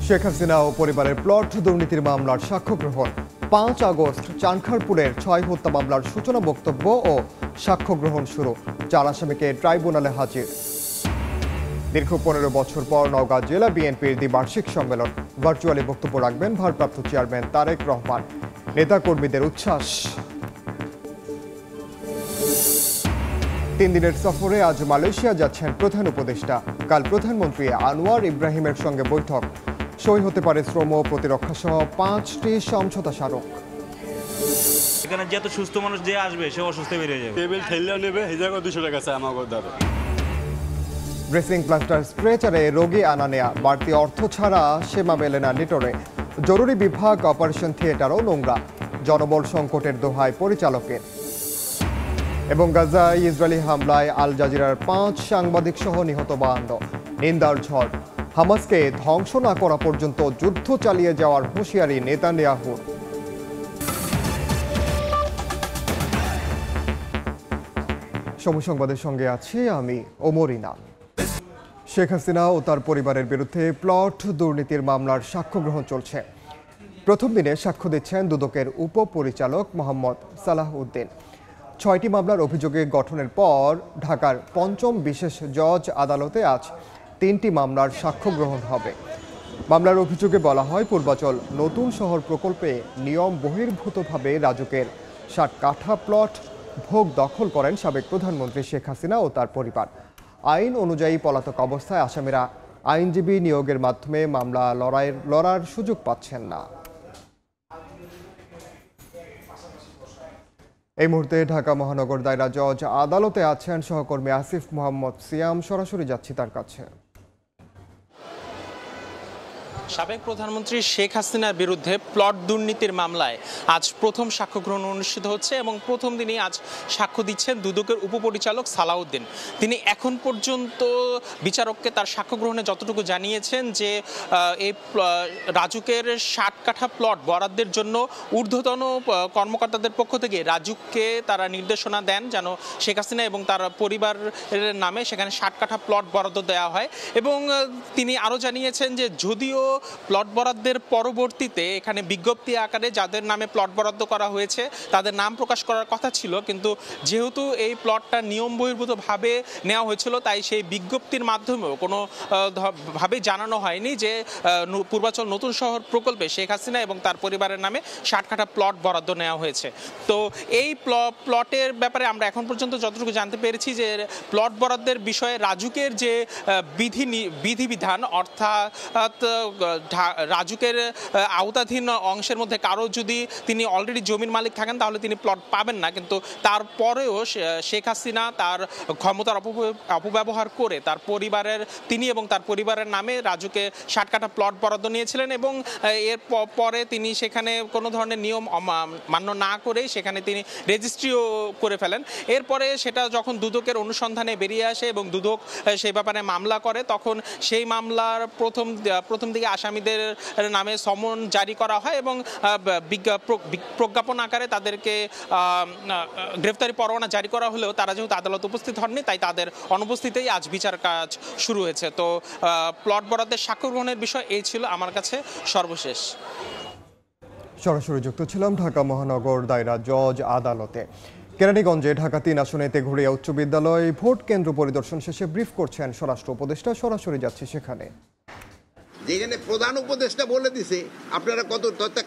শেখ হাসিনা ও পরিবারের প্লট দুর্নীতির মামলার সাক্ষ্য গ্রহণ। ৫ আগস্ট চানখারপুরের ৬ হত্যা মামলার সূচনা বক্তব্য ও সাক্ষ্য গ্রহণ শুরু। ৪ আসামিকে ট্রাইব্যুনালে হাজির। দীর্ঘ ১৫ বছর পর নওগাঁ জেলা বিএনপির দ্বিবার্ষিক সম্মেলন। ভার্চুয়ালি বক্তব্য রাখবেন ভারপ্রাপ্ত চেয়ারম্যান তারেক রহমান। নেতাকর্মীদের উচ্ছ্বাস। ৩ দিনের সফরে আজ মালয়েশিয়া যাচ্ছেন প্রধান উপদেষ্টা। কাল প্রধানমন্ত্রী আনোয়ার ইব্রাহিমের সঙ্গে বৈঠক। সই হতে পারে শ্রম প্রতিরক্ষা সহ ৫টি সমঝোতা স্মারক। এখানে যত সুস্থ মানুষ যে আসবে সে অসুস্থ বেরিয়ে যাবে। টেবিল ঠেললে নেবে এই জায়গায় ২০০ টাকা চাই আমাকে দাঁড়ে। ড্রেসিং প্লাস্টার স্ট্রেচারে রোগী আনা নেয়া, বাড়তি অর্থ ছাড়া সেবা মেলে না নিটোরে। জরুরি বিভাগ অপারেশন থিয়েটারও নোংরা। জনবল সংকটের দোহায় পরিচালকের। এবং গাজায় ইসরায়েলি হামলায় আল জাজিরার ৫ সাংবাদিক সহ নিহত ৫২। নিন্দার ঝড়। হামাসকে ধ্বংস না করা পর্যন্ত যুদ্ধ চালিয়ে যাওয়ার হুঁশিয়ারি নেতানিয়াহুর। সময় সংবাদের সঙ্গে আছি আমি ওমর ইনাম। শেখ হাসিনা ও তার পরিবারের বিরুদ্ধে প্লট দুর্নীতির মামলার সাক্ষ্য গ্রহণ চলছে। প্রথম দিনে সাক্ষ্য দিচ্ছেন দুদকের উপপরিচালক মোহাম্মদ সালাহ উদ্দিন। ৬টি মামলার অভিযোগে গঠনের পর ঢাকার ৫ম বিশেষ জজ আদালতে আজ ৩টি মামলার সাক্ষ্য গ্রহণ হবে। মামলার অভিযোগে বলা হয়, পূর্বাচল নতুন শহর প্রকল্পে নিয়ম বহির্ভূতভাবে রাজুকের ৬০ কাঠা প্লট ভোগ দখল করেন সাবেক প্রধানমন্ত্রী শেখ হাসিনা ও তার পরিবার। আইন অনুযায়ী পলাতক অবস্থায় আসামিরা আইনজীবী নিয়োগের মাধ্যমে মামলা লড়ার সুযোগ পাচ্ছেন না। এই মুহূর্তে ঢাকা মহানগর দায়রা জজ আদালতে আছেন সহকর্মী আসিফ মোহাম্মদ সিয়াম। সরাসরি যাচ্ছি তার কাছে। সাবেক প্রধানমন্ত্রী শেখ হাসিনার বিরুদ্ধে প্লট দুর্নীতির মামলায় আজ প্রথম সাক্ষ্য গ্রহণ অনুষ্ঠিত হচ্ছে এবং প্রথম দিনই আজ সাক্ষ্য দিচ্ছেন দুদকের উপপরিচালক সালাউদ্দিন। তিনি এখন পর্যন্ত বিচারককে তার সাক্ষ্য গ্রহণে যতটুকু জানিয়েছেন যে এই রাজুকের ৬০ কাঠা প্লট বরাদ্দের জন্য ঊর্ধ্বতন কর্মকর্তাদের পক্ষ থেকে রাজুককে তারা নির্দেশনা দেন যেন শেখ হাসিনা এবং তার পরিবারের নামে সেখানে ৬০ কাঠা প্লট বরাদ্দ দেওয়া হয়। এবং তিনি আরও জানিয়েছেন যে যদিও প্লট বরাদ্দের পরবর্তীতে এখানে বিজ্ঞপ্তি আকারে যাদের নামে প্লট বরাদ্দ করা হয়েছে তাদের নাম প্রকাশ করার কথা ছিল, কিন্তু যেহেতু এই প্লটটা নিয়ম বহির্ভূতভাবে নেওয়া হয়েছিল তাই সেই বিজ্ঞপ্তির মাধ্যমেও কোনো ভাবে জানানো হয়নি যে পূর্বাচল নতুন শহর প্রকল্পে শেখ হাসিনা এবং তার পরিবারের নামে ৬০ কাঠা প্লট বরাদ্দ নেওয়া হয়েছে। তো এই প্লটের ব্যাপারে আমরা এখন পর্যন্ত যতটুকু জানতে পেরেছি যে প্লট বরাদ্দের বিষয়ে রাজুকের যে বিধিবিধান, অর্থাৎ রাজুকের আওতাধীন অংশের মধ্যে কারো যদি তিনি অলরেডি জমির মালিক থাকেন তাহলে তিনি প্লট পাবেন না, কিন্তু তারপরেও শেখ হাসিনা তার ক্ষমতার অপব্যবহার করে তার পরিবারের তিনি এবং তার পরিবারের নামে রাজুকে ৬০ কাঠা প্লট বরাদ্দ নিয়েছিলেন এবং এর পরে তিনি সেখানে কোনো ধরনের নিয়ম মান্য না করেই সেখানে তিনি রেজিস্ট্রিও করে ফেলেন। এরপরে সেটা যখন দুদকের অনুসন্ধানে বেরিয়ে আসে এবং দুদক সেই ব্যাপারে মামলা করে, তখন সেই মামলার প্রথম দিকে আসামিদের নামে সমন জারি করা হয় এবং প্রজ্ঞাপন আকারে তাদেরকে গ্রেফতারি পরোয়ানা জারি করা হলেও তারা যেহেতু আদালত উপস্থিত হননি তাই তাদের অনুপস্থিতিতেই আজ বিচার কাজ শুরু হয়েছে। তো প্লট বরাদ্দের সাক্ষ্য গ্রহণের বিষয় এই ছিল আমার কাছে সর্বশেষ। সরাসরি যুক্ত ছিলাম ঢাকা মহানগর দায়রা জজ আদালতে। কেরানীগঞ্জে ঢাকা ৩ আসনে তেঘুরিয়া উচ্চ বিদ্যালয় ভোট কেন্দ্র পরিদর্শন শেষে ব্রিফ করছেন স্বরাষ্ট্র উপদেষ্টা। সরাসরি যাচ্ছি সেখানে। যেখানে প্রধান উপদেষ্টা বলে দিছে আপনারা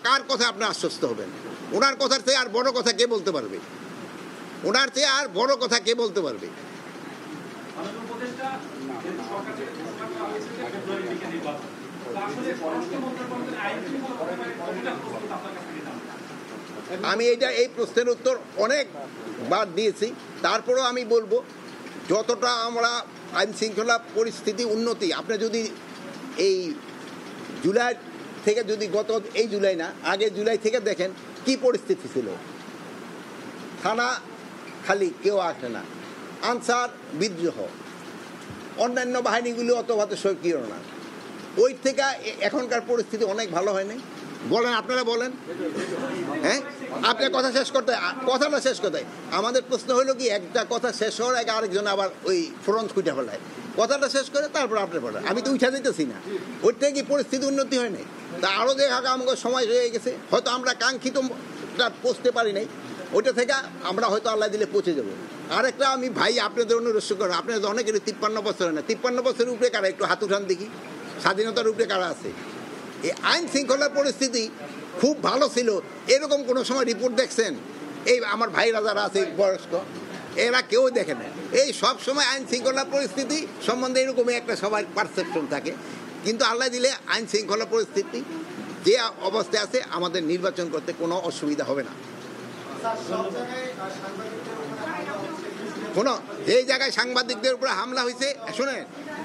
কার কথা আপনারা আশ্বস্ত হবেন? ওনার কথার চেয়ে আর বড় কথা কে বলতে পারবে? ওনার চেয়ে আর বড় কথা কে বলতে পারবে? আমি এই প্রশ্নের উত্তর অনেকবার দিয়েছি, তারপরেও আমি বলবো যতটা আমরা আইন শৃঙ্খলা পরিস্থিতি উন্নতি, আপনি যদি এই জুলাই থেকে যদি এই জুলাই না আগে জুলাই থেকে দেখেন কি পরিস্থিতি ছিল, থানা খালি, কেউ আসে না, আনসার বিদ্রোহ, অন্যান্য বাহিনীগুলি অত সক্রিয় না, ওই থেকে এখনকার পরিস্থিতি অনেক ভালো হয়নি। বলেন, আপনারা বলেন। হ্যাঁ, আপনার কথাটা শেষ করতে আমাদের প্রশ্ন হলো কি, একটা কথা শেষ হওয়ার আগে আরেকজন আবার ওই ফ্রন্ট খুঁজে ফেলায়। কথাটা শেষ করে তারপর আপনি বলেন। আমি তো উঠা যেতেছি না, ওর থেকে কি পরিস্থিতি উন্নতি হয় নাই? তা আরও দেখা আমাদের সময় হয়ে গেছে, হয়তো আমরা কাঙ্ক্ষিত পৌঁছতে পারি নাই, ওইটা থেকে আমরা হয়তো আল্লাহ দিলে পৌঁছে যাবো। আরেকটা আমি ভাই আপনাদের অনুরোধ করেন, আপনাদের অনেকের 53 বছর না, 53 বছরের উপরে কারা একটু হাত উঠান দেখি, স্বাধীনতার উপরে কারা আছে? এই আইন শৃঙ্খলার পরিস্থিতি খুব ভালো ছিল এরকম কোনো সময় রিপোর্ট দেখছেন? এই আমার ভাইরা যারা আছে বয়স্ক, এরা কেউ দেখে না। এই সব সময় আইন শৃঙ্খলার পরিস্থিতি সম্বন্ধে এরকমই একটা সবার পারসেপশন থাকে, কিন্তু আল্লাহ দিলে আইন শৃঙ্খলা পরিস্থিতি যে অবস্থায় আছে আমাদের নির্বাচন করতে কোনো অসুবিধা হবে না। শোনো, যে জায়গায় সাংবাদিকদের উপর হামলা হয়েছে, শোনেন,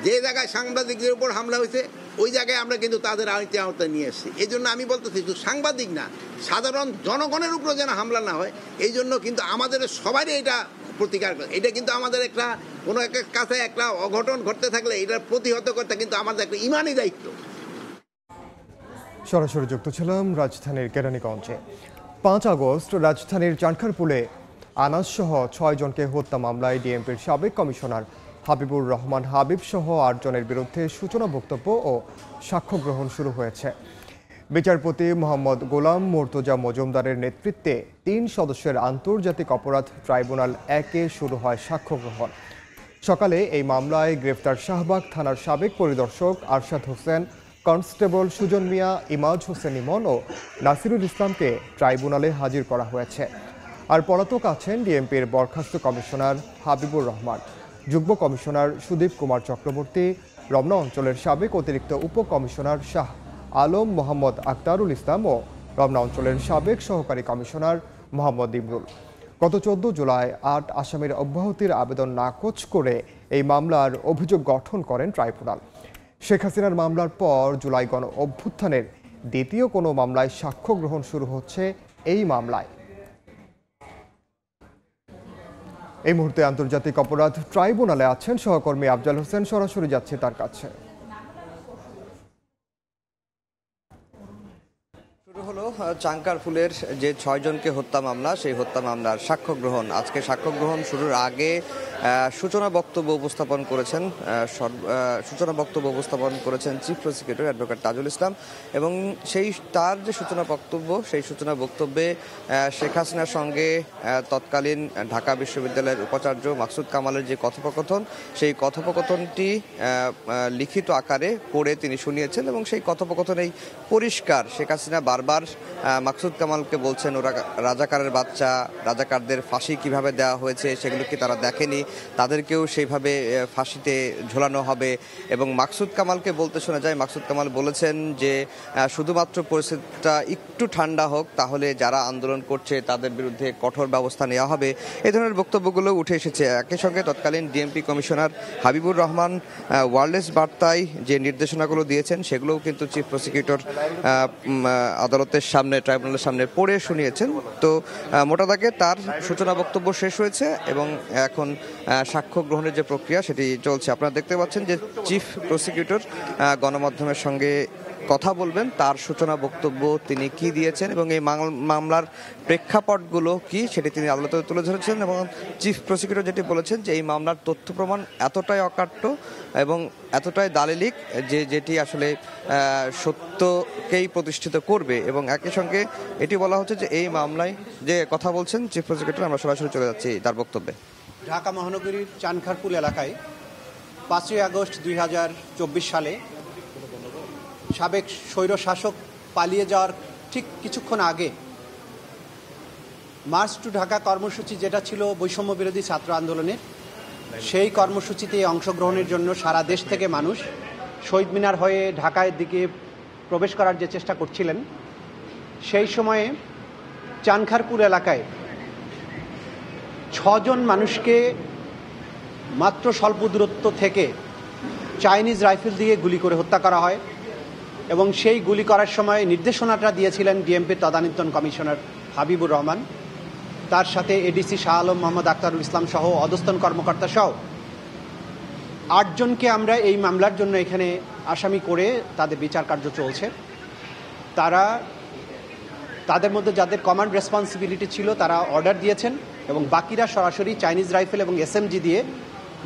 যে জায়গায় সাংবাদিকদের উপর হামলা হয়েছে ওই জায়গায় আমরা কিন্তু তাদের আওতায় নিয়ে এসেছি। এই জন্য আমি বলতেছি শুধু সাংবাদিক না, সাধারণ জনগণের উপর যেন হামলা না হয়, এই জন্য কিন্তু আমাদের সবারই এটা প্রতিকার করে। এটা কিন্তু আমাদের একটা কোনো একটা কাছে একটা অঘটন ঘটতে থাকলে এটার প্রতিহত করতে কিন্তু আমাদের একটা ইমানি দায়িত্ব। সরাসরি যুক্ত ছিলাম রাজধানীর কেরানীগঞ্জে। 5 আগস্ট রাজধানীর চানখারপুলে আনাস সহ 6 জনকে হত্যা মামলায় ডিএমপির সাবেক কমিশনার হাবিবুর রহমান হাবিব সহ 8 জনের বিরুদ্ধে সূচনা বক্তব্য ও সাক্ষ্য গ্রহণ শুরু হয়েছে। বিচারপতি মোহাম্মদ গোলাম মুর্তজা মজুমদারের নেতৃত্বে 3 সদস্যের আন্তর্জাতিক অপরাধ ট্রাইব্যুনাল 1-এ শুরু হয় সাক্ষ্য গ্রহণ। সকালে এই মামলায় গ্রেফতার শাহবাগ থানার সাবেক পরিদর্শক আরশাদ হোসেন, কনস্টেবল সুজন মিয়া, ইমাজ হোসেন ইমন ও নাসিরুল ইসলামকে ট্রাইব্যুনালে হাজির করা হয়েছে। আর পলাতক আছেন ডিএমপির বরখাস্ত কমিশনার হাবিবুর রহমান, যুগ্ম কমিশনার সুদীপ কুমার চক্রবর্তী, রমনা অঞ্চলের সাবেক অতিরিক্ত উপকমিশনার শাহ আলম মোহাম্মদ আক্তারুল ইসলাম ও রমনা অঞ্চলের সাবেক সহকারী কমিশনার মোহাম্মদ ইমরুল। গত 14 জুলাই 8 আসামির অব্যাহতির আবেদন নাকচ করে এই মামলার অভিযোগ গঠন করেন ট্রাইব্যুনাল। শেখ হাসিনার মামলার পর জুলাই গণ অভ্যুত্থানের দ্বিতীয় কোনো মামলায় সাক্ষ্য গ্রহণ শুরু হচ্ছে এই মামলায়। এই মুহূর্তে আন্তর্জাতিক অপরাধ ট্রাইব্যুনালে আছেন সহকর্মী আফজাল হোসেন, সরাসরি যাচ্ছে তার কাছে। শুরু হলো চাঙ্কারফুলের যে 6 জনকে হত্যা মামলা, সেই হত্যা মামলার সাক্ষ্য গ্রহণ। আজকে সাক্ষ্য গ্রহণ শুরুর আগে সূচনা বক্তব্য উপস্থাপন করেছেন chief prosecutor advocate Tajul Islam, এবং তার যে সূচনা বক্তব্য, সেই সূচনা বক্তব্যে শেখ হাসিনার সঙ্গে তৎকালীন ঢাকা বিশ্ববিদ্যালয়ের উপাচার্য মাকসুদ কামালের যে কথোপকথন, সেই কথোপকথনটি লিখিত আকারে পড়ে তিনি শুনিয়েছেন, এবং সেই কথোপকথনেই পরিষ্কার শেখ হাসিনা বারবার মাকসুদ কামালকে বলছেন ওরা রাজাকারের বাচ্চা, রাজাকারদের ফাঁসি কিভাবে দেওয়া হয়েছে সেগুলো কি তারা দেখেনি, তাদেরকেও সেইভাবে ফাঁসিতে ঝোলানো হবে। এবং মাকসুদ কামালকে বলতে শোনা যায়, মাকসুদ কামাল বলেছেন যে শুধুমাত্র পরিস্থিতিটা একটু ঠান্ডা হোক, তাহলে যারা আন্দোলন করছে তাদের বিরুদ্ধে কঠোর ব্যবস্থা নেওয়া হবে। এই ধরনের বক্তব্যগুলো উঠে এসেছে। একই সঙ্গে তৎকালীন DMP commissioner Habibur Rahman wireless বার্তায় যে নির্দেশনাগুলো দিয়েছেন সেগুলোও কিন্তু চিফ প্রসিকিউটর আদালতের সামনে, ট্রাইব্যুনালের সামনে পড়ে শুনিয়েছেন। তো মোটা দাগে তার সূচনা বক্তব্য শেষ হয়েছে এবং এখন সাক্ষ্য গ্রহণের যে প্রক্রিয়া সেটি চলছে। আপনারা দেখতে পাচ্ছেন যে চিফ প্রসিকিউটর গণমাধ্যমের সঙ্গে কথা বলবেন, তার সূচনা বক্তব্য তিনি কি দিয়েছেন এবং এই মামলার প্রেক্ষাপটগুলো কি সেটি তিনি আদালতে তুলে ধরেছেন। এবং চিফ প্রসিকিউটর যেটি বলেছেন যে এই মামলার তথ্য প্রমাণ এতটাই অকাট্য এবং এতটাই দালিলিক যেটি আসলে সত্যকেই প্রতিষ্ঠিত করবে। এবং একই সঙ্গে এটি বলা হচ্ছে যে এই মামলায় যে কথা বলছেন চিফ প্রসিকিউটর, আমরা সরাসরি চলে যাচ্ছি তার বক্তব্যে। ঢাকা মহানগরীর চানখারপুল এলাকায় 5ই আগস্ট 2024 সালে সাবেক স্বৈরশাসক পালিয়ে যাওয়ার ঠিক কিছুক্ষণ আগে মার্চ টু ঢাকা কর্মসূচি, যেটা ছিল বৈষম্য বিরোধী ছাত্র আন্দোলনের, সেই কর্মসূচিতে অংশগ্রহণের জন্য সারা দেশ থেকে মানুষ শহীদ মিনার হয়ে ঢাকার দিকে প্রবেশ করার যে চেষ্টা করছিলেন, সেই সময়ে চানখারপুল এলাকায় 6 জন মানুষকে মাত্র স্বল্প দূরত্ব থেকে চাইনিজ রাইফেল দিয়ে গুলি করে হত্যা করা হয়। এবং সেই গুলি করার সময় নির্দেশনাটা দিয়েছিলেন ডিএমপির তদানীন্তন কমিশনার হাবিবুর রহমান, তার সাথে এডিসি শাহ আলম মোহাম্মদ আক্তারুল ইসলাম সহ অধস্তন কর্মকর্তা সহ 8 জনকে আমরা এই মামলার জন্য এখানে আসামি করে তাদের বিচার কার্য চলছে। তাদের মধ্যে যাদের কমান্ড রেসপন্সিবিলিটি ছিল তারা অর্ডার দিয়েছেন এবং বাকিরা সরাসরি চাইনিজ রাইফেল এবং এসএমজি দিয়ে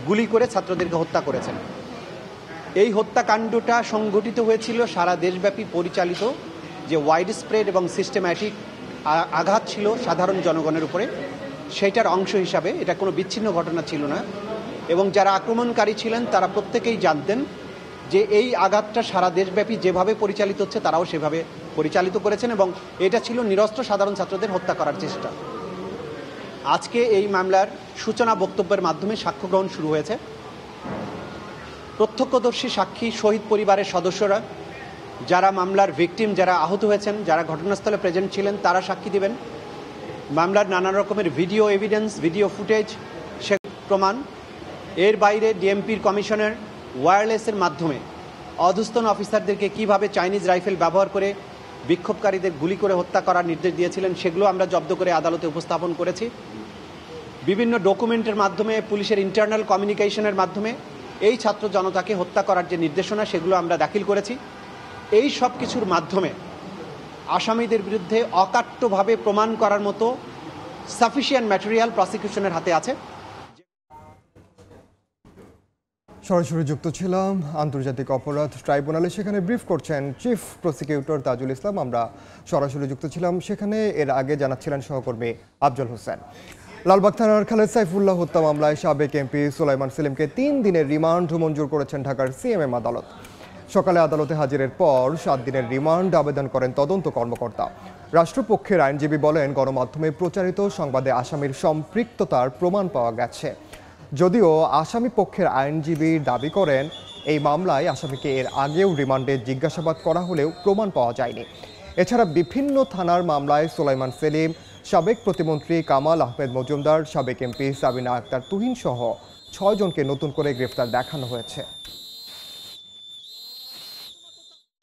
গুলি করে ছাত্রদেরকে হত্যা করেছেন। এই হত্যাকাণ্ডটা সংঘটিত হয়েছিল সারা দেশব্যাপী পরিচালিত যে ওয়াইড স্প্রেড এবং সিস্টেম্যাটিক আঘাত ছিল সাধারণ জনগণের উপরে, সেইটার অংশ হিসাবে। এটা কোনো বিচ্ছিন্ন ঘটনা ছিল না, এবং যারা আক্রমণকারী ছিলেন তারা প্রত্যেকেই জানতেন যে এই আঘাতটা সারা দেশব্যাপী যেভাবে পরিচালিত হচ্ছে তারাও সেভাবে পরিচালিত করেছেন, এবং এটা ছিল নিরস্ত্র সাধারণ ছাত্রদের হত্যা করার চেষ্টা। আজকে এই মামলার সূচনা বক্তব্যের মাধ্যমে সাক্ষ্য গ্রহণ শুরু হয়েছে। প্রত্যক্ষদর্শী সাক্ষী, শহীদ পরিবারের সদস্যরা, যারা মামলার ভিকটিম, যারা আহত হয়েছেন, যারা ঘটনাস্থলে প্রেজেন্ট ছিলেন, তারা সাক্ষী দিবেন। মামলার নানা রকমের ভিডিও এভিডেন্স, ভিডিও ফুটেজ, সে প্রমাণ। এর বাইরে ডিএমপির কমিশনার ওয়্যারলেসের মাধ্যমে অধস্তন অফিসারদেরকে কিভাবে চাইনিজ রাইফেল ব্যবহার করে বিক্ষোভকারীদের গুলি করে হত্যা করার নির্দেশ দিয়েছিলেন, সেগুলো আমরা জব্দ করে আদালতে উপস্থাপন করেছি। বিভিন্ন ডকুমেন্টের মাধ্যমে, পুলিশের ইন্টারনাল কমিউনিকেশনের মাধ্যমে এই ছাত্র জনতাকে হত্যা করার যে নির্দেশনা, সেগুলো আমরা দাখিল করেছি। এই সব কিছুর মাধ্যমে আসামিদের বিরুদ্ধে অকাট্যভাবে প্রমাণ করার মতো সাফিসিয়েন্ট ম্যাটেরিয়াল প্রসিকিউশনের হাতে আছে। সরাসরি যুক্ত ছিলাম আন্তর্জাতিক অপরাধ ট্রাইব্যুনালে, সেখানে ব্রিফ করছেন চিফ প্রসিকিউটর তাজুল ইসলাম। আমরা সরাসরি যুক্ত ছিলাম সেখানে। এর আগে জানাচ্ছিলেন সহকর্মী আফজল হোসেন। লালবাগ থানার খালেদ সাইফুল্লাহ হত্যা মামলায় সাবেক এমপি সুলাইমান সেলিমকে 3 দিনের রিমান্ড মঞ্জুর করেছেন ঢাকার সিএমএম আদালত। সকালে আদালতে হাজিরের পর 7 দিনের রিমান্ড আবেদন করেন তদন্ত কর্মকর্তা। রাষ্ট্রপক্ষের আইনজীবী বলেন, গণমাধ্যমে প্রচারিত সংবাদে আসামির সম্পৃক্ততার প্রমাণ পাওয়া গেছে। যদিও আসামি পক্ষের আইনজীবী দাবি করেন, এই মামলায় আসামিকে এর আগেও রিমান্ডে জিজ্ঞাসাবাদ করা হলেও প্রমাণ পাওয়া যায়নি। এছাড়া বিভিন্ন থানার মামলায় সুলাইমান সেলিম, সাবেক প্রতিমন্ত্রী কামাল আহমেদ মজুমদার, সাবেক এমপি সাবিনা আক্তার তুহিন সহ 6 জনকে নতুন করে গ্রেফতার দেখানো হয়েছে।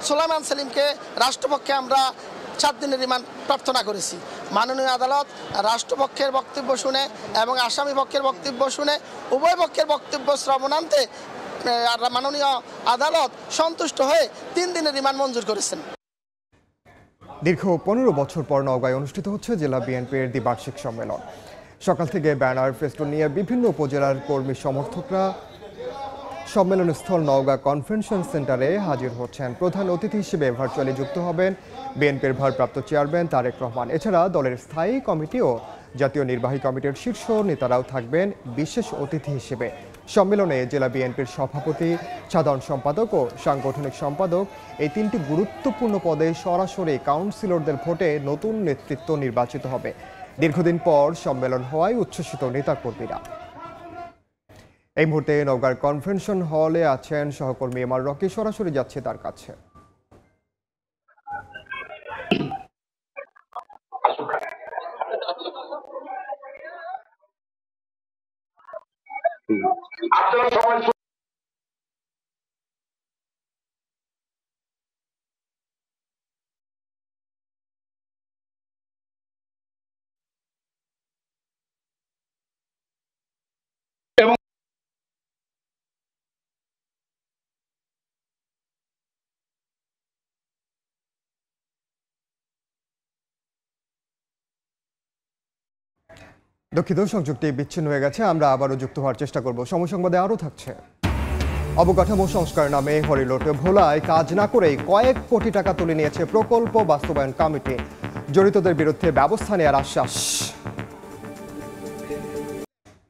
সুলাইমান সেলিমকে রাষ্ট্রপক্ষে আমরা 7 দিনের রিমান্ড প্রার্থনা করেছি। মাননীয় আদালত রাষ্ট্রপক্ষের বক্তব্য শুনে এবং আসামি পক্ষের বক্তব্য শুনে উভয় পক্ষের বক্তব্য শ্রবণান্তে মাননীয় আদালত সন্তুষ্ট হয়ে 3 দিনের রিমান্ড মঞ্জুর করেছেন। দীর্ঘ 15 বছর পর নওগাঁয় অনুষ্ঠিত হচ্ছে জেলা বিএনপির দ্বিবার্ষিক সম্মেলন। সকাল থেকে ব্যানার, ফেস্টুন নিয়ে বিভিন্ন উপজেলার কর্মী সমর্থকরা সম্মেলনস্থল নওগাঁ কনভেনশন সেন্টারে হাজির হচ্ছেন। প্রধান অতিথি হিসেবে ভার্চুয়ালি যুক্ত হবেন বিএনপির ভারপ্রাপ্ত চেয়ারম্যান তারেক রহমান। এছাড়া দলের স্থায়ী কমিটি ও জাতীয় নির্বাহী কমিটির শীর্ষ নেতারাও থাকবেন বিশেষ অতিথি হিসেবে। সম্মেলনে জেলা বিএনপির সভাপতি, সাধারণ সম্পাদক ও সাংগঠনিক সম্পাদক, এই 3টি গুরুত্বপূর্ণ পদে সরাসরি কাউন্সিলরদের ভোটে নতুন নেতৃত্ব নির্বাচিত হবে। দীর্ঘদিন পর সম্মেলন হওয়ায় উচ্ছ্বসিত নেতাকর্মীরা। এই মুহূর্তে নওগাঁর কনভেনশন হলে আছেন সহকর্মী এমআর রকি, সরাসরি যাচ্ছে তার কাছে। দুঃখিত, সংযুক্তি বিচ্ছিন্ন হয়ে গেছে। আমরা আবারও যুক্ত হওয়ার চেষ্টা করব। সময় সংবাদে আরও থাকছে। অবকাঠামো সংস্কার নামে হরিলোট ভোলায় কাজ না করেই কয়েক কোটি টাকা তুলে নিয়েছে প্রকল্প বাস্তবায়ন কমিটি। জড়িতদের বিরুদ্ধে ব্যবস্থা নেওয়ার আশ্বাস।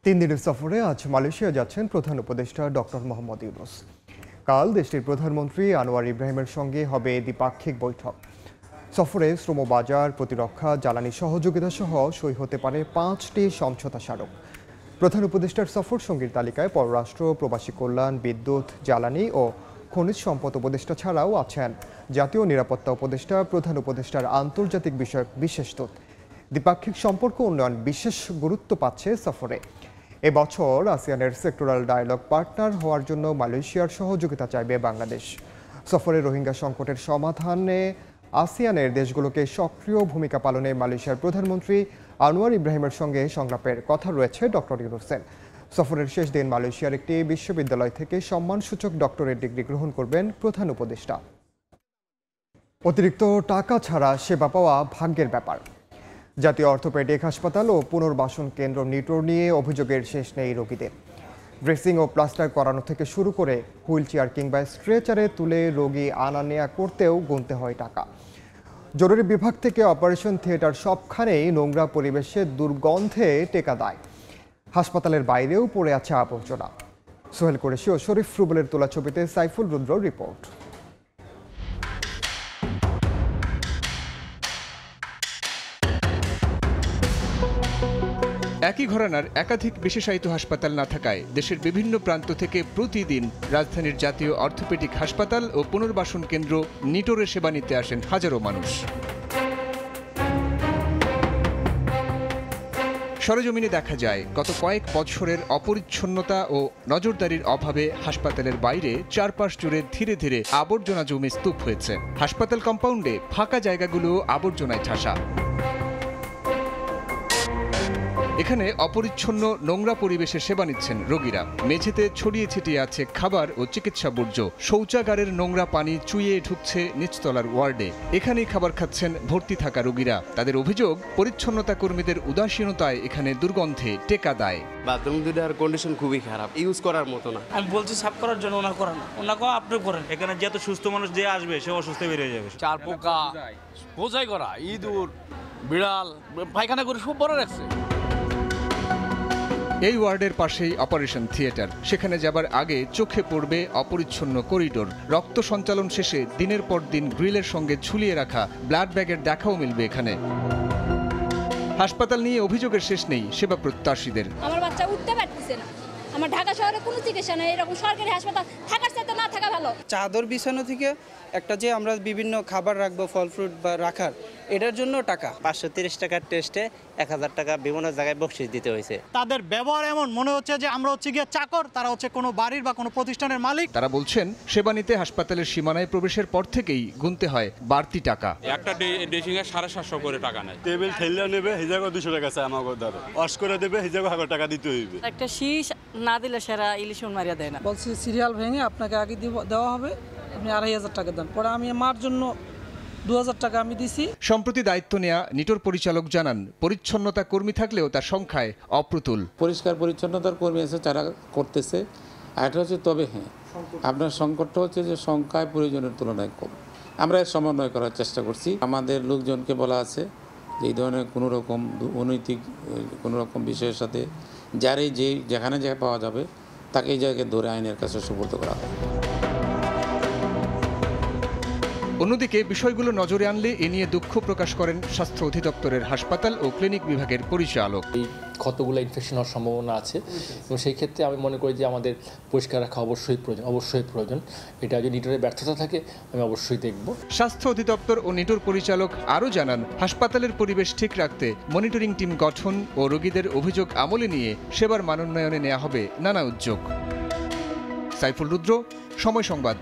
3 দিনের সফরে আজ মালয়েশিয়া যাচ্ছেন প্রধান উপদেষ্টা ডক্টর মোহাম্মদ ইউনূস। কাল দেশটির প্রধানমন্ত্রী আনোয়ার ইব্রাহিমের সঙ্গে হবে দ্বিপাক্ষিক বৈঠক। সফরে শ্রমবাজার, প্রতিরক্ষা, জ্বালানি সহযোগিতা সহ সই হতে পারে 5টি সমঝোতা স্মারক। প্রধান উপদেষ্টার সফর সঙ্গীর তালিকায় পররাষ্ট্র, প্রবাসী কল্যাণ, বিদ্যুৎ, জ্বালানি ও খনিজ সম্পদ উপদেষ্টা ছাড়াও আছেন জাতীয় নিরাপত্তা উপদেষ্টা, প্রধান উপদেষ্টার আন্তর্জাতিক বিষয়ক বিশেষ দূত। দ্বিপাক্ষিক সম্পর্ক উন্নয়ন বিশেষ গুরুত্ব পাচ্ছে সফরে। এবছর আসিয়ানের সেক্টরাল ডায়ালগ পার্টনার হওয়ার জন্য মালয়েশিয়ার সহযোগিতা চাইবে বাংলাদেশ। সফরে রোহিঙ্গা সংকটের সমাধানে আসিয়ানের দেশগুলোকে সক্রিয় ভূমিকা পালনে মালয়েশিয়ার প্রধানমন্ত্রী আনোয়ার ইব্রাহিমের সঙ্গে সংলাপের কথা রয়েছে ডক্টর ইউনূসের। সফরের শেষ দিন মালয়েশিয়ার একটি বিশ্ববিদ্যালয় থেকে সম্মানসূচক ডক্টরেট ডিগ্রি গ্রহণ করবেন প্রধান উপদেষ্টা। অতিরিক্ত টাকা ছাড়া সেবা পাওয়া ভাগ্যের ব্যাপার। জাতীয় অর্থোপেডিক হাসপাতাল ও পুনর্বাসন কেন্দ্র নিটোর নিয়ে অভিযোগের শেষ নেই রোগীদের। ড্রেসিং ও প্লাস্টার করানো থেকে শুরু করে হুইল চেয়ার কিংবা স্ট্রেচারে তুলে রোগী আনা নেয়া করতেও গুনতে হয় টাকা। জরুরি বিভাগ থেকে অপারেশন থিয়েটার সবখানেই নোংরা পরিবেশে দুর্গন্ধে টেকা দেয়। হাসপাতালের বাইরেও পড়ে আছে আবর্জনা। সোহেল কুরেশি ও শরীফ রুবেলের তোলা ছবিতে সাইফুল রুদ্র রিপোর্ট। একই ঘরানার একাধিক বিশেষায়িত হাসপাতাল না থাকায় দেশের বিভিন্ন প্রান্ত থেকে প্রতিদিন রাজধানীর জাতীয় অর্থোপেডিক হাসপাতাল ও পুনর্বাসন কেন্দ্র নিটোরে সেবা নিতে আসেন হাজারো মানুষ। সরেজমিনে দেখা যায় গত কয়েক বছরের অপরিচ্ছন্নতা ও নজরদারির অভাবে হাসপাতালের বাইরে চারপাশ জুড়ে ধীরে ধীরে আবর্জনা জমে স্তূপ হয়েছে। হাসপাতাল কম্পাউন্ডে ফাঁকা জায়গাগুলো আবর্জনায় ঠাসা। এখানে অপরিচ্ছন্ন নোংরা পরিবেশে সেবা নিচ্ছেন রোগীরা। মেঝেতে ছড়িয়ে ছিটিয়ে আছে খাবার ও চিকিৎসা বর্জ্য। শৌচাগারের নোংরা পানি চুইয়ে ঢুকছে নিচতলার ওয়ার্ডে। এখানেই খাবার খাচ্ছেন ভর্তি থাকা রোগীরা। তাদের অভিযোগ, পরিচ্ছন্নতা কর্মীদের উদাসীনতায় এখানে দুর্গন্ধে টেকা দেয়। বাথরুম দুটার কন্ডিশন খুবই খারাপ, ইউজ করার মতো না। আমি বলছি সাফ করার জন্য, ওনা করেন না, ওনাকে আপনি করেন। এখানে যত সুস্থ মানুষ যে আসবে সে অসুস্থ বেরিয়ে যাবে। চার পোকা বোঝাই করা, ইঁদুর, বিড়াল পায়খানা করে সব বড় রাখছে। এই ওয়ার্ডের পাশেই অপারেশন থিয়েটার। সেখানে যাবার আগে চোখে পড়বে অপরিচ্ছন্ন করিডোর। রক্ত সঞ্চালন শেষে দিনের পর দিন গ্রিলের সঙ্গে ঝুলিয়ে রাখা ব্লাড ব্যাগের দেখাও মিলবে এখানে। হাসপাতাল নিয়ে অভিযোগের শেষ নেই সেবা প্রত্যাশীদের। আমার বাচ্চা উঠতে পারতেছে না, আমার ঢাকা শহরে কোনো চিকিৎসা নেই, এরকম সরকারি হাসপাতাল থাকার চাইতে না থাকা ভালো। চাদর বিছানো থেকে একটা যে আমরা বিভিন্ন খাবার রাখবো, ফল ফ্রুট বা রাখার, এটার জন্য টাকা 530 টাকার টেস্টে 1000 টাকা বিভিন্ন জায়গায় বকশিশ দিতে হয়েছে। তাদের ব্যবহার এমন মনে হচ্ছে যে আমরা হচ্ছে গিয়ে চাকর, তারা হচ্ছে কোনো বাড়ির বা কোনো প্রতিষ্ঠানের মালিক। তারা বলছেন সেবা নিতে হাসপাতালের সীমানায় প্রবেশের পর থেকেই গুনতে হয় বাড়তি টাকা। একটা ড্রেসিং এর 750 করে টাকা নেয়। টেবিল ঠেললে নেবে, হিজাগো 200 টাকা চাই আমাকে ধরে। ওয়াশ করে দেবে, হিজাগো 1000 টাকা দিতে হইবে। একটা শীষ না দিলে সেরা ইলিশ মারিয়া দেয় না। বলছে সিরিয়াল ভেঙে আপনাকে আগে দেওয়া হবে, আপনি 2500 টাকা দেন। পরে আমি মার জন্য 2000 টাকা আমি দিছি। সম্প্রতি দায়িত্ব নেয়া নিটোর পরিচালক জানান, পরিচ্ছন্নতা কর্মী থাকলেও তার সংখ্যায় অপ্রতুল। পরিষ্কার পরিচ্ছন্নতার কর্মী আছে, যারা করতেছে। এটা হচ্ছে, তবে হ্যাঁ, আপনার সংকটটা হচ্ছে যে সংখ্যায় প্রয়োজনের তুলনায় কম। আমরা সমন্বয় করার চেষ্টা করছি। আমাদের লোকজনকে বলা আছে যে এই ধরনের কোনো রকম অনৈতিক কোনো রকম বিষয়ের সাথে যারাই যেখানে পাওয়া যাবে তাকে এই জায়গায় ধরে আইনের কাছে সুপর্দ করা হয়। অন্যদিকে বিষয়গুলো নজরে আনলে এ নিয়ে দুঃখ প্রকাশ করেন স্বাস্থ্য অধিদপ্তরের হাসপাতাল ও ক্লিনিক বিভাগের পরিচালক। এই ক্ষতগুলো ইনফেকশন হওয়ার সম্ভাবনা আছে এবং সেই ক্ষেত্রে আমি মনে করি যে আমাদের পরিষ্কার রাখা অবশ্যই প্রয়োজন। এটা যদি নিটোরে ব্যর্থতা থাকে আমি অবশ্যই দেখব। স্বাস্থ্য অধিদপ্তর ও নিটোর পরিচালক আরও জানান, হাসপাতালের পরিবেশ ঠিক রাখতে মনিটরিং টিম গঠন ও রোগীদের অভিযোগ আমলে নিয়ে সেবার মানোন্নয়নে নেওয়া হবে নানা উদ্যোগ। সাইফুল রুদ্র, সময় সংবাদ,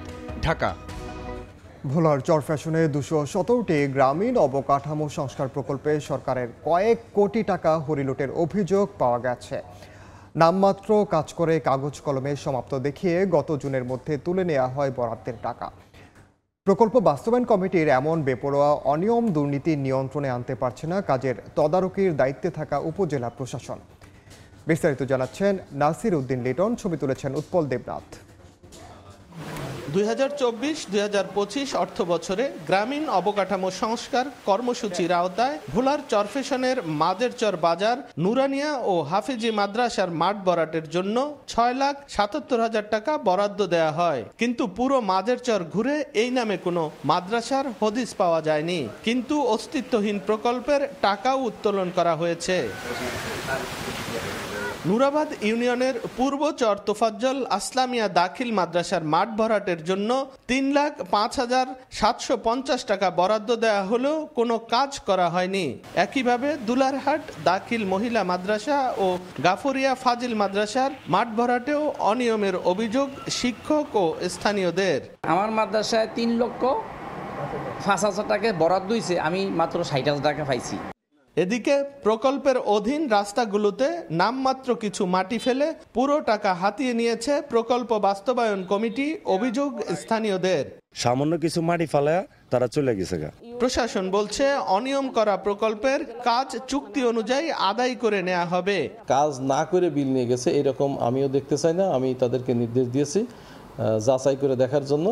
ঢাকা। ভোলার চরফ্যাশনে 217টি গ্রামীণ অবকাঠামো সংস্কার প্রকল্পে সরকারের কয়েক কোটি টাকা হরিলুটের অভিযোগ পাওয়া গেছে। নামমাত্র কাজ করে কাগজ কলমে সমাপ্ত দেখিয়ে গত জুনের মধ্যে তুলে নেওয়া হয় বরাদ্দের টাকা। প্রকল্প বাস্তবায়ন কমিটির এমন বেপরোয়া অনিয়ম দুর্নীতি নিয়ন্ত্রণে আনতে পারছে না কাজের তদারকির দায়িত্বে থাকা উপজেলা প্রশাসন। বিস্তারিত জানাচ্ছেন নাসির উদ্দিন লিটন, ছবি তুলেছেন উৎপল দেবনাথ। 2024-2025 অর্থ বছরে গ্রামীণ অবকাঠামো সংস্কার কর্মসূচির আওতায় ভোলার চরফ্যাশনের মাদেরচর বাজার, নুরানিয়া ও হাফিজি মাদ্রাসার মাঠ ভরাটের জন্য 6,77,000 টাকা বরাদ্দ দেয়া হয়। কিন্তু পুরো মাদেরচর ঘুরে এই নামে কোনো মাদ্রাসার হদিস পাওয়া যায়নি। কিন্তু অস্তিত্বহীন প্রকল্পের টাকাও উত্তোলন করা হয়েছে। নুরাবাদ ইউনিয়নের পূর্ব চর তোফাজ্জল আসলামিয়া দাখিল মাদ্রাসার মাঠ ভরাটের জন্য 3,05,750 টাকা বরাদ্দ দেওয়া হলেও কোনো কাজ করা হয়নি। একইভাবে দুলারহাট দাখিল মহিলা মাদ্রাসা ও গাফরিয়া ফাজিল মাদ্রাসার মাঠ ভরাটেও অনিয়মের অভিযোগ শিক্ষক ও স্থানীয়দের। আমার মাদ্রাসায় 3,05,000 টাকা বরাদ্দ হয়েছে, আমি মাত্র 60,000 টাকা পাইছি। এদিকে প্রকল্পের অধীন রাস্তাগুলোতে নামমাত্র কিছু মাটি ফেলে পুরো টাকা হাতিয়ে নিয়েছে প্রকল্প বাস্তবায়ন কমিটি। অভিযোগ স্থানীয়দের, সামান্য কিছু মাটি ফেলায় তারা চলে গেছে। প্রশাসন বলছে অনিয়ম করা প্রকল্পের কাজ চুক্তি অনুযায়ী আদায় করে নেওয়া হবে। কাজ না করে বিল নিয়ে গেছে এরকম আমিও দেখতে চাই না। আমি তাদেরকে নির্দেশ দিয়েছি যাচাই করে দেখার জন্য,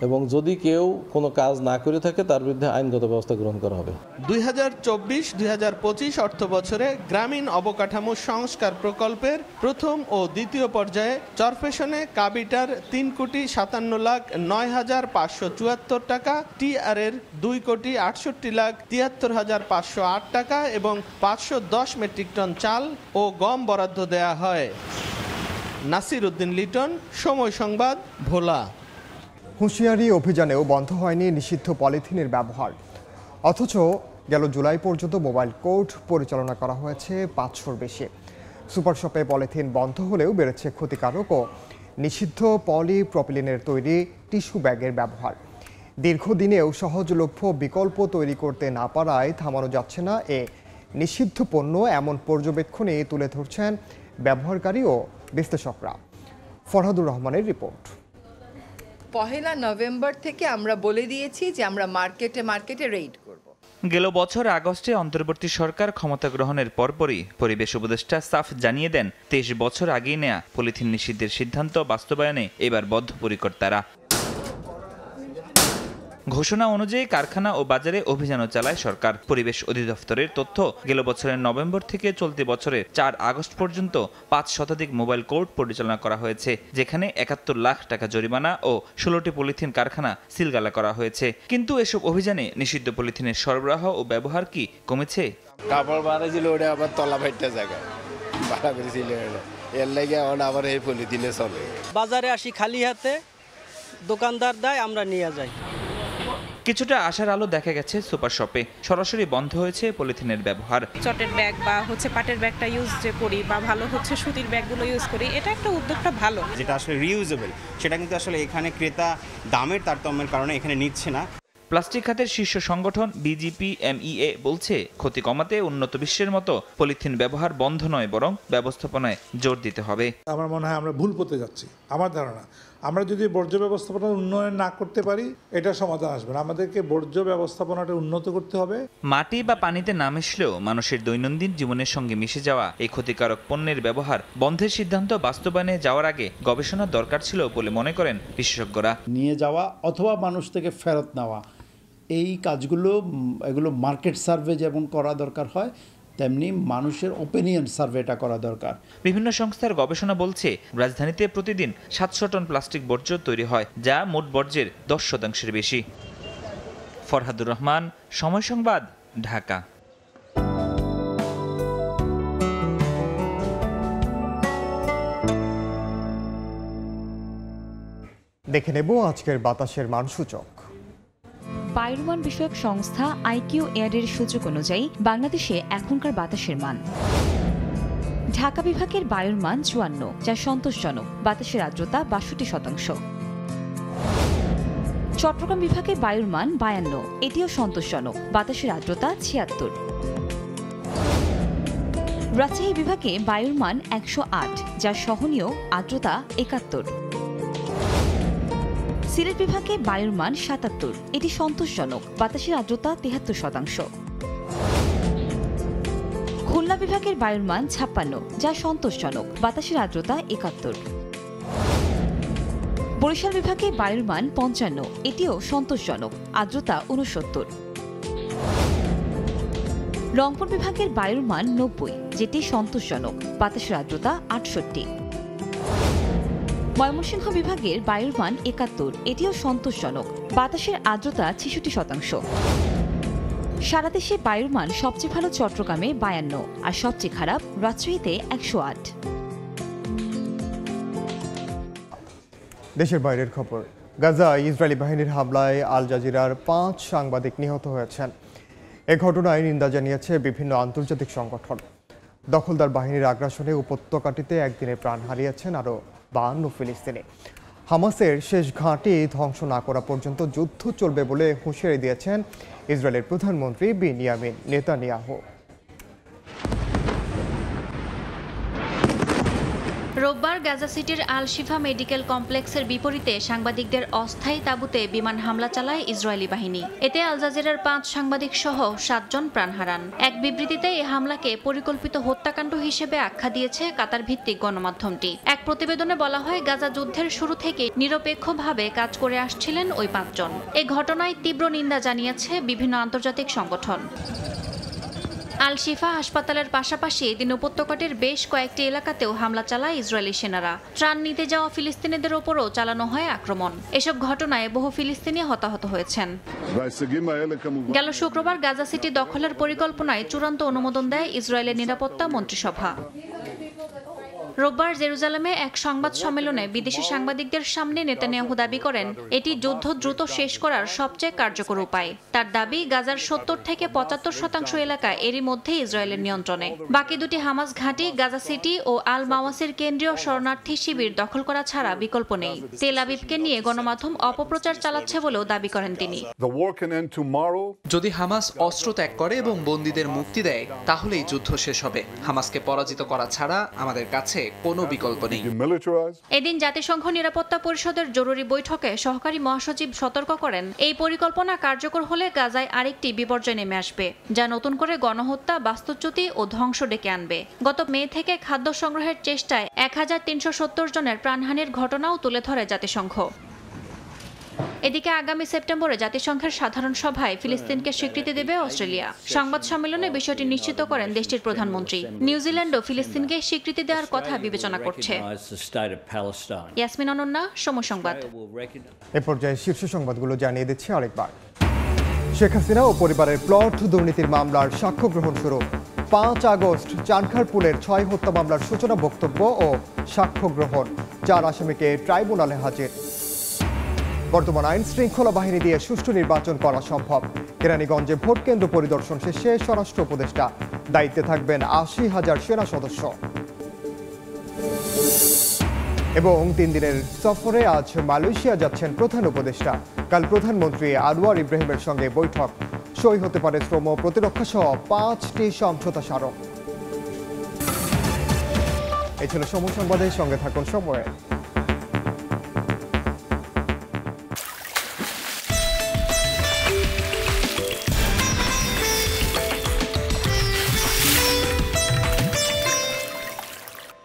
এবং যদি কেউ কোনো কাজ না করে থাকে তার বিরুদ্ধে আইনগত ব্যবস্থা গ্রহণ করা হবে। 2024-2025 অর্থ বছরে গ্রামীণ অবকাঠামো সংস্কার প্রকল্পের প্রথম ও দ্বিতীয় পর্যায়ে চরফেশনে কাবিটার 3,57,09,574 টাকা, টিআরের 2,68,73,508 টাকা এবং 510 মেট্রিক টন চাল ও গম বরাদ্দ দেয়া হয়। নাসির উদ্দিন লিটন, সময় সংবাদ, ভোলা। হুঁশিয়ারি অভিযানেও বন্ধ হয়নি নিষিদ্ধ পলিথিনের ব্যবহার, অথচ গেল জুলাই পর্যন্ত মোবাইল কোর্ট পরিচালনা করা হয়েছে 500-র বেশি। সুপার শপে পলিথিন বন্ধ হলেও বেড়েছে ক্ষতিকারক ও নিষিদ্ধ পলিপ্রপিলিনের তৈরি টিস্যু ব্যাগের ব্যবহার। দীর্ঘদিনেও সহজলভ্য বিকল্প তৈরি করতে না পারায় থামানো যাচ্ছে না এ নিষিদ্ধ পণ্য, এমন পর্যবেক্ষণে তুলে ধরছেন ব্যবহারকারী ও বিশ্লেষকরা। ফরহাদুর রহমানের রিপোর্ট। 1 নভেম্বর থেকে আমরা বলে দিয়েছি যে আমরা মার্কেটে রেইড করব। গেল বছর আগস্টে অন্তর্বর্তী সরকার ক্ষমতা গ্রহণের পরপরই পরিবেশ উপদেষ্টা সাফ জানিয়ে দেন 23 বছর আগেই নেয়া পলিথিন নিষিদ্ধের সিদ্ধান্ত বাস্তবায়নে এবার বদ্ধপরিকর তারা। ঘোষণা অনুযায়ী কারখানা ও বাজারে অভিযানও চালায় সরকার। পরিবেশ অধিদপ্তরের তথ্য, গেল বছরের নভেম্বর থেকে চলতি বছরের 4 আগস্ট পর্যন্ত 5 শতাধিক মোবাইল কোর্ট পরিচালনা করা হয়েছে, যেখানে 71 লাখ টাকা জরিমানা ও 16টি পলিথিন কারখানা সিলগালা করা হয়েছে। কিন্তু এসব অভিযানে নিষিদ্ধ পলিথিনের সরবরাহ ও ব্যবহার কি কমেছে? কাপড় বাড়াইছিল ওটা আবার তলা ফাইটটা জায়গায় বাড়া বেরিয়েছিল, এর লাগে এখন আবার এই পলিথিনে চলে। বাজারে আসি খালি হাতে, দোকানদার দেয়, আমরা নিয়ে যাই। কিছুটা আশার আলো দেখা গেছে সুপার শপে। সরাসরি বন্ধ হয়েছে পলিথিনের ব্যবহার। চটের ব্যাগ বা পাটের ব্যাগটা ইউজ যে করি বা ভালো সুতির ব্যাগগুলো ইউজ করি, এটা একটা উদ্যোগটা ভালো। যেটা আসলে রিউজেবল, সেটা কিন্তু আসলে এখানে ক্রেতা দামের তারতম্যের কারণে এখানে নিচ্ছে না। প্লাস্টিক খাতের শীর্ষ সংগঠন BGPMEA বলছে, ক্ষতি কমাতে উন্নত বিশ্বের মতো পলিথিন ব্যবহার বন্ধ নয়, বরং ব্যবস্থাপনায় জোর দিতে হবে। আমার মনে হয় আমরা ভুল পথে যাচ্ছি। আমার ধারণা, আমরা যদি বর্জ্য ব্যবস্থাপনা উন্নয়ন না করতে পারি, এটা সমাধান আসবে না। আমাদেরকে বর্জ্য ব্যবস্থাপনাটা উন্নত করতে হবে। মাটি বা পানিতে না মিশলেও মানুষের দৈনন্দিন জীবনের সঙ্গে মিশে যাওয়া এই ক্ষতিকারক পণ্যের ব্যবহার বন্ধের সিদ্ধান্ত বাস্তবায়নে যাওয়ার আগে গবেষণার দরকার ছিল বলে মনে করেন বিশেষজ্ঞরা। নিয়ে যাওয়া অথবা মানুষ থেকে ফেরত নেওয়া, এই কাজগুলো এগুলো মার্কেট সার্ভে যেমন করা দরকার হয়, তেমনি মানুষের ওপিনিয়ন সার্ভেটা করা দরকার। বিভিন্ন সংস্থার গবেষণা বলছে, রাজধানীতে প্রতিদিন 700 টন প্লাস্টিক বর্জ্য তৈরি হয়, যা মোট বর্জ্যের 10% বেশি। ফরহাদুর রহমান, সময় সংবাদ, ঢাকা। দেখে নেব আজকের বাতাসের মানসূচক। বায়ুর মান বিষয়ক সংস্থা আইকিউ এয়ারের সূচক অনুযায়ী বাংলাদেশে এখনকার বাতাসের মান: ঢাকা বিভাগের বায়ুর মান 54, যা সন্তোষজনক, বাতাসের আর্দ্রতা 62%। চট্টগ্রাম বিভাগের বায়ুর মান 52, এটিও সন্তোষজনক, বাতাসের আর্দ্রতা 76। রাজশাহী বিভাগে বায়ুর মান 108, যা সহনীয়, আর্দ্রতা 71। সিলেট বিভাগে বায়ুর মান 77, এটি সন্তোষজনক, বাতাসের আর্দ্রতা 73%। খুলনা বিভাগের বায়ুর মান 56, যা সন্তোষজনক, বাতাসের আর্দ্রতা 71। বরিশাল বিভাগে বায়ুর মান 55, এটিও সন্তোষজনক, আর্দ্রতা 69। রংপুর বিভাগের বায়ুর মান 90, যেটি সন্তোষজনক, বাতাসের আর্দ্রতা 68। ময়মনসিংহ বিভাগের বায়ুর মান 71, এটিও সন্তোষজনক, বাতাসের আর্দ্রতা 66%। সারা দেশে বায়ুর মান সবচেয়ে ভালো চট্টগ্রামে 52 আর সবচেয়ে খারাপ রাজশাহীতে 108। দেশের বাইরের খবর। গাজায় ইসরায়েলি বাহিনীর হামলায় আল জাজিরার 5 সাংবাদিক নিহত হয়েছেন। এ ঘটনায় নিন্দা জানিয়েছে বিভিন্ন আন্তর্জাতিক সংগঠন। দখলদার বাহিনীর আগ্রাসনে উপত্যকাটিতে একদিনে প্রাণ হারিয়েছেন আরও 52 ফিলিস্তিনি। হামাসের শেষ ঘাঁটি ধ্বংস না করা পর্যন্ত যুদ্ধ চলবে বলে হুঁশিয়ারি দিয়েছেন ইসরায়েলের প্রধানমন্ত্রী বেনিয়ামিন নেতানিয়াহু। রোববার গাজা সিটির আল শিফা মেডিকেল কমপ্লেক্সের বিপরীতে সাংবাদিকদের অস্থায়ী তাঁবুতে বিমান হামলা চালায় ইসরায়েলি বাহিনী। এতে আল জাজিরার 5 সাংবাদিক সহ 7 জন প্রাণ হারান। এক বিবৃতিতে এই হামলাকে পরিকল্পিত হত্যাকাণ্ড হিসেবে আখ্যা দিয়েছে কাতার ভিত্তিক গণমাধ্যমটি। এক প্রতিবেদনে বলা হয়, গাজা যুদ্ধের শুরু থেকে নিরপেক্ষভাবে কাজ করে আসছিলেন ওই 5 জন। এই ঘটনায় তীব্র নিন্দা জানিয়েছে বিভিন্ন আন্তর্জাতিক সংগঠন। আল শিফা হাসপাতালের পাশাপাশি দিন উপত্যকাটির বেশ কয়েকটি এলাকাতেও হামলা চালায় ইসরায়েলি সেনারা। ত্রাণ নিতে যাওয়া ফিলিস্তিনিদের ওপরও চালানো হয় আক্রমণ। এসব ঘটনায় বহু ফিলিস্তিনি হতাহত হয়েছেন। গেল শুক্রবার গাজা সিটি দখলের পরিকল্পনায় চূড়ান্ত অনুমোদন দেয় ইসরায়েলের নিরাপত্তা মন্ত্রিসভা। রোববার জেরুজালেমে এক সংবাদ সম্মেলনে বিদেশি সাংবাদিকদের সামনে নেতানিয়াহু দাবি করেন, এটি যুদ্ধ দ্রুত শেষ করার সবচেয়ে কার্যকর উপায়। তার দাবি, গাজার 70 থেকে 75% এলাকা এরই মধ্যে ইসরায়েলের নিয়ন্ত্রণে। বাকি দুটি হামাস ঘাঁটি গাজা সিটি ও আল মাওয়াসির কেন্দ্রীয় শরণার্থী শিবির দখল করা ছাড়া বিকল্প নেই। তেল আবিবকে নিয়ে গণমাধ্যম অপপ্রচার চালাচ্ছে বলেও দাবি করেন তিনি। যদি হামাস অস্ত্র ত্যাগ করে এবং বন্দীদের মুক্তি দেয়, তাহলেই যুদ্ধ শেষ হবে। হামাসকে পরাজিত করা ছাড়া আমাদের কাছে কোনো বিকল্প নেই। এদিন জাতিসংঘ নিরাপত্তা পরিষদের জরুরি বৈঠকে সহকারী মহাসচিব সতর্ক করেন, এই পরিকল্পনা কার্যকর হলে গাজায় আরেকটি বিপর্যয় নেমে আসবে, যা নতুন করে গণহত্যা, বাস্তুচ্যুতি ও ধ্বংস ডেকে আনবে। গত মে থেকে খাদ্য সংগ্রহের চেষ্টায় 1370 জনের প্রাণহানির ঘটনাও তুলে ধরে জাতিসংঘ। এদিকে আগামী সেপ্টেম্বরে জাতিসংঘের সাধারণ সভায় ফিলিস্তিনকে স্বীকৃতি দেবে অস্ট্রেলিয়া। সংবাদ সম্মেলনে বিষয়টি নিশ্চিত করেন দেশটির প্রধানমন্ত্রী। নিউজিল্যান্ডও ফিলিস্তিনকে স্বীকৃতি দেওয়ার কথা বিবেচনা করছে। ইয়াসমিন অনন্যা, সময় সংবাদ। এ পর্যায়ে শীর্ষ সংবাদগুলো জানিয়ে দিচ্ছি আরেকবার। শেখ হাসিনা ও পরিবারের প্লট দুর্নীতির মামলার সাক্ষ্য গ্রহণ শুরু। 5 আগস্ট চানখারপুলের 6 হত্যা মামলার সূচনা বক্তব্য ও সাক্ষ্য গ্রহণ। 4 আসামিকে ট্রাইব্যুনালে হাজির। বর্তমান আইন শৃঙ্খলা বাহিনী দিয়ে সুষ্ঠু নির্বাচন করা সম্ভব। কেরানীগঞ্জে ভোট কেন্দ্র পরিদর্শন শেষে স্বরাষ্ট্র উপদেষ্টা। দায়িত্বে থাকবেন 80,000 সেনা সদস্য। এবং 3 দিনের সফরে আজ মালয়েশিয়া যাচ্ছেন প্রধান উপদেষ্টা। কাল প্রধানমন্ত্রী আনোয়ার ইব্রাহিমের সঙ্গে বৈঠক। সই হতে পারে শ্রম, প্রতিরক্ষা সহ 5টি সমঝোতা স্মারক। এই ছিল সময় সংবাদের সঙ্গে থাকুন সময়ে।